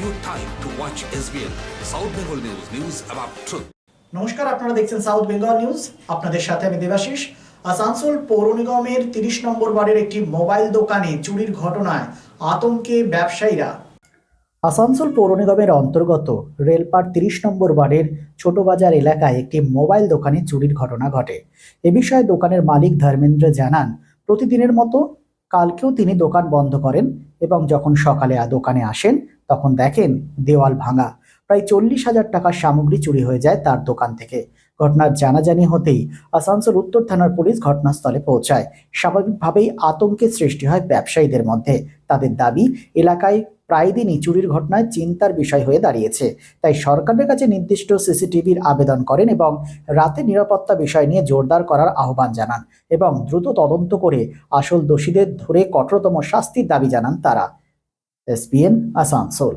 your time to watch SBN South Bengal News. News about truth. নমস্কার, আপনারা দেখছেন south Bengal news. আপনাদের সাথে আমি দেবাশিস। আসানসোল পৌর নিগমের 30 নম্বর ওয়ার্ডের একটি মোবাইল দোকানে চুরির ঘটনায় আতঙ্কে ব্যবসায়ীরা। আসানসোল পৌর নিগমের অন্তর্গত রেলপার 30 নম্বর ওয়ার্ডের ছোট বাজার এলাকায় একটি মোবাইল দোকানে চুরির ঘটনা ঘটে। এ বিষয়ে দোকানের মালিক ধর্মেন্দ্র জানান, প্রতিদিনের মতো কালকেও তিনি দোকান বন্ধ করেন এবং যখন সকালে দোকানে আসেন তখন দেখেন দেওয়াল ভাঙা, প্রায় 40,000 টাকার সামগ্রী চুরি হয়ে যায় তার দোকান থেকে। ঘটনার জানাজানি হতেই আসানসোল উত্তর থানার পুলিশ ঘটনাস্থলে পৌঁছায়। স্বাভাবিকভাবেই আতঙ্কের সৃষ্টি হয় ব্যবসায়ীদের মধ্যে। তাদের দাবি, এলাকায় প্রায় দিনই চুরির ঘটনায় চিন্তার বিষয় হয়ে দাঁড়িয়েছে। তাই সরকারের কাছে নির্দিষ্ট সিসিটিভির আবেদন করেন এবং রাতে নিরাপত্তা বিষয় নিয়ে জোরদার করার আহ্বান জানান এবং দ্রুত তদন্ত করে আসল দোষীদের ধরে কঠোরতম শাস্তির দাবি জানান তারা। SBN আসানসোল।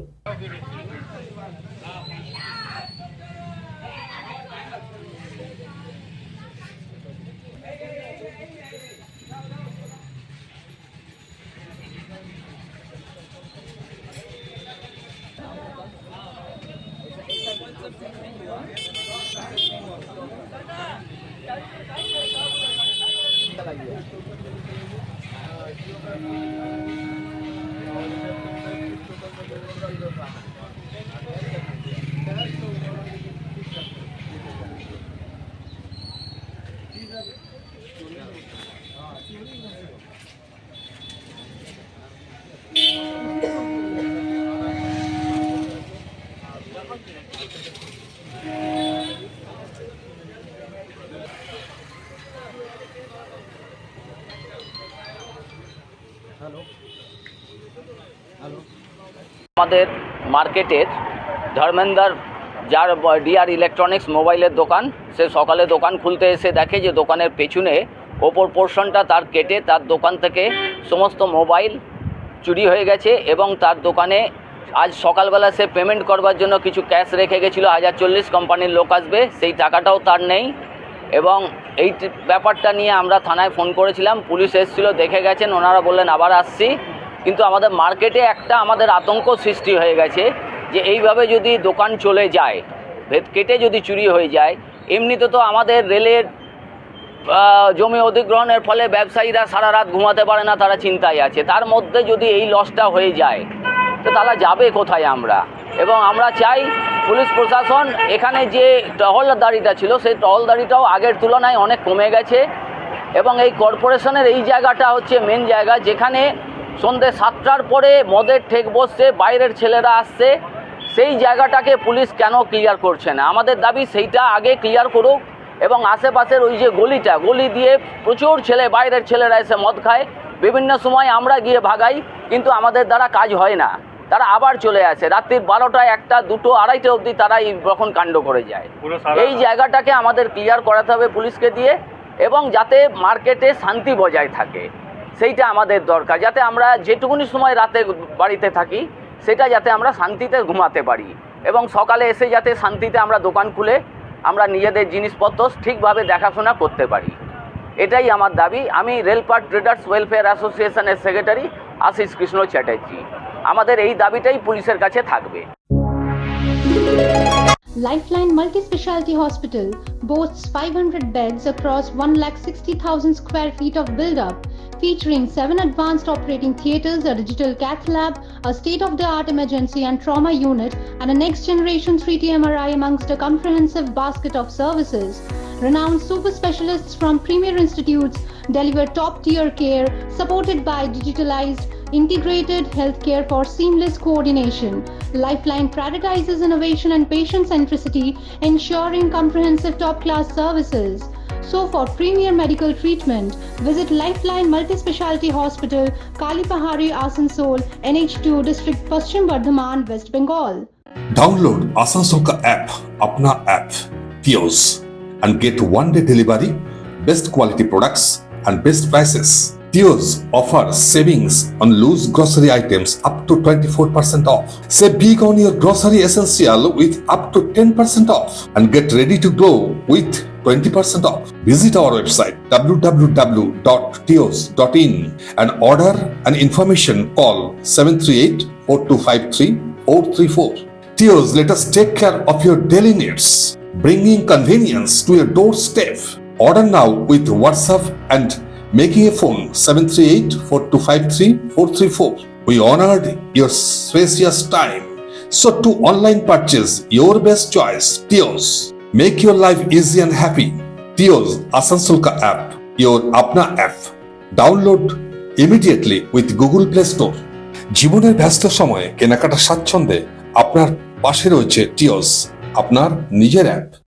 আমাদের মার্কেটের ধর্মেন্দ্র, যার ডিআর ইলেকট্রনিক্স মোবাইলের দোকান, সে সকালে দোকান খুলতে এসে দেখে যে দোকানের পেছনে ওপর পোর্শনটা তার কেটে তার দোকান থেকে সমস্ত মোবাইল চুরি হয়ে গেছে এবং তার দোকানে আজ সকালবেলা সে পেমেন্ট করবার জন্য কিছু ক্যাশ রেখে গেছিলো। 1040 কোম্পানির লোক আসবে, সেই টাকাটাও তার নেই। এবং এই ব্যাপারটা নিয়ে আমরা থানায় ফোন করেছিলাম, পুলিশ এসেছিলো, দেখে গেছেন, ওনারা বললেন আবার আসছি। কিন্তু আমাদের মার্কেটে একটা আমাদের আতঙ্ক সৃষ্টি হয়ে গেছে যে এইভাবে যদি দোকান চলে যায়, ভেদ কেটে যদি চুরি হয়ে যায়, এমনিতে তো আমাদের রেলের জমি অধিগ্রহণের ফলে ব্যবসায়ীরা সারা রাত ঘুমাতে পারে না, তারা চিন্তায় আছে। তার মধ্যে যদি এই লসটা হয়ে যায় তো তারা যাবে কোথায় আমরা? এবং আমরা চাই পুলিশ প্রশাসন এখানে যে টহলদারিটা ছিল সেই টহলদারিটাও আগের তুলনায় অনেক কমে গেছে এবং এই কর্পোরেশনের এই জায়গাটা হচ্ছে মেন জায়গা, যেখানে সন্ধ্যে 7টার পরে মদের ঠেক বসছে, বাইরের ছেলেরা আসছে। সেই জায়গাটাকে পুলিশ কেন ক্লিয়ার করছে না? আমাদের দাবি সেইটা আগে ক্লিয়ার করুক এবং আশেপাশের ওই যে গলি দিয়ে প্রচুর ছেলে, বাইরের ছেলেরা এসে মদ খায়। বিভিন্ন সময় আমরা গিয়ে ভাগাই, কিন্তু আমাদের দ্বারা কাজ হয় না, তারা আবার চলে আসে। রাত্রির 12টা, 1টা, 2টো, 2:30 অবধি তারা এই রকম কাণ্ড করে যায়। এই জায়গাটাকে আমাদের ক্লিয়ার করাতে হবে পুলিশকে দিয়ে, এবং যাতে মার্কেটে শান্তি বজায় থাকে সেইটা আমাদের দরকার। যাতে আমরা যেটুকুনি সময় রাতে বাড়িতে থাকি সেটা যাতে আমরা শান্তিতে ঘুমাতে পারি এবং সকালে এসে যাতে শান্তিতে আমরা দোকান খুলে আমরা নিজেদের জিনিসপত্র ঠিকভাবে দেখাশোনা করতে পারি, এটাই আমার দাবি। আমি রেলপার ট্রেডার্স ওয়েলফেয়ার অ্যাসোসিয়েশনের সেক্রেটারি আশিস কৃষ্ণ চ্যাটার্জি। আমাদের এই দাবিটাই পুলিশের কাছে থাকবে। Lifeline Multi-Speciality Hospital boasts 500 beds across 160,000 square feet of build-up, featuring 7 advanced operating theatres, a digital cath lab, a state-of-the-art emergency and trauma unit, and a next-generation 3D MRI amongst a comprehensive basket of services. Renowned super specialists from premier institutes deliver top-tier care, supported by digitalized integrated healthcare for seamless coordination. Lifeline prioritizes innovation and patient centricity, ensuring comprehensive top-class services. So for premier medical treatment, visit Lifeline Multi-Speciality Hospital, Kalipahari, Asansol, NH2 District, Paschim Bardhaman, West Bengal. Download Asansol ka app, apna app, Tios, and get one-day delivery, best quality products, and best prices. Tios offer savings on loose grocery items up to 24% off. Save big on your grocery essential with up to 10% off and get ready to glow with 20% off. Visit our website www.tios.in and order an information. Call 738-4253 434. Tears, let us take care of your daily needs, bringing convenience to your doorstep. Order now with WhatsApp and making a phone 738-4253-434. We honored your spacious time. So to online purchase your best choice, Tears. Make your life easy and happy. Tears Asansol ka app, your Apna app. Download immediately with Google Play Store. জীবনের ব্যস্ত সময়ে কেনাকাটা স্বাচ্ছন্দ্যে আপনার পাশে রয়েছে টিওস, আপনার নিজের অ্যাপ।